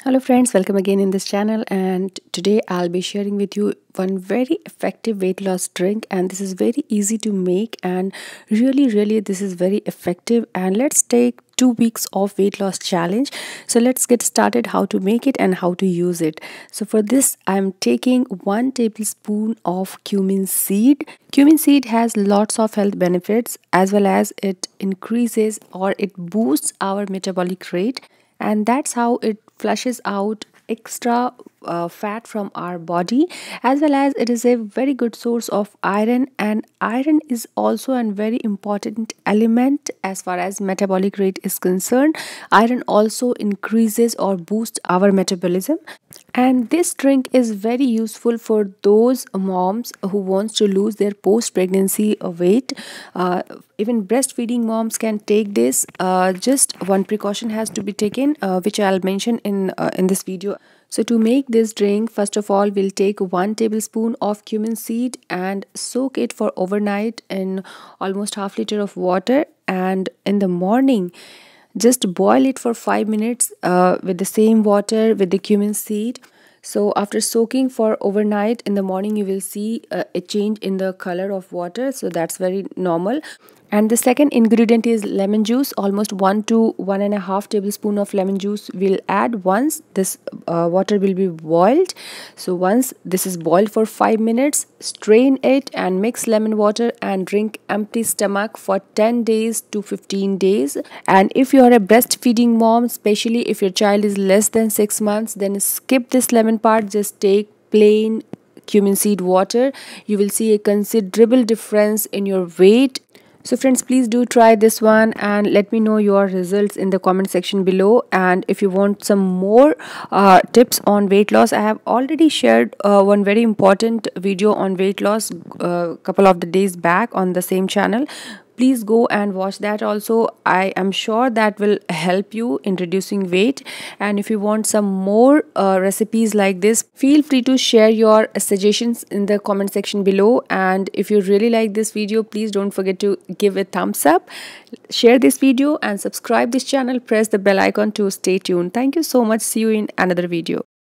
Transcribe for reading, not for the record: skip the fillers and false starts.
Hello friends, welcome again in this channel, and today I'll be sharing with you one very effective weight loss drink, and this is very easy to make and really this is very effective. And let's take 2 weeks of weight loss challenge. So let's get started how to make it and how to use it. So for this I'm taking 1 tablespoon of cumin seed. Cumin seed has lots of health benefits, as well as it increases or it boosts our metabolic rate, and that's how it flushes out extra fat from our body, as well as it is a very good source of iron, and iron is also a very important element as far as metabolic rate is concerned. Iron also increases or boosts our metabolism, and this drink is very useful for those moms who wants to lose their post pregnancy weight. Even breastfeeding moms can take this. Just one precaution has to be taken, which I'll mention in this video. So to make this drink, first of all, we'll take 1 tablespoon of cumin seed and soak it for overnight in almost half liter of water, and in the morning just boil it for 5 minutes with the same water with the cumin seed. So after soaking for overnight, in the morning you will see a change in the color of water, so that's very normal. And the second ingredient is lemon juice. Almost 1 to 1.5 tablespoon of lemon juice will add once this water will be boiled. So once this is boiled for 5 minutes, strain it and mix lemon water and drink empty stomach for 10 days to 15 days. And if you are a breastfeeding mom, especially if your child is less than 6 months, then skip this lemon part. Just take plain cumin seed water. You will see a considerable difference in your weight. So friends, please do try this one and let me know your results in the comment section below. And if you want some more tips on weight loss, I have already shared one very important video on weight loss a couple of the days back on the same channel. Please go and watch that also. I am sure that will help you in reducing weight. And if you want some more recipes like this, feel free to share your suggestions in the comment section below. And if you really like this video, please don't forget to give a thumbs up, share this video and subscribe this channel. Press the bell icon to stay tuned. Thank you so much. See you in another video.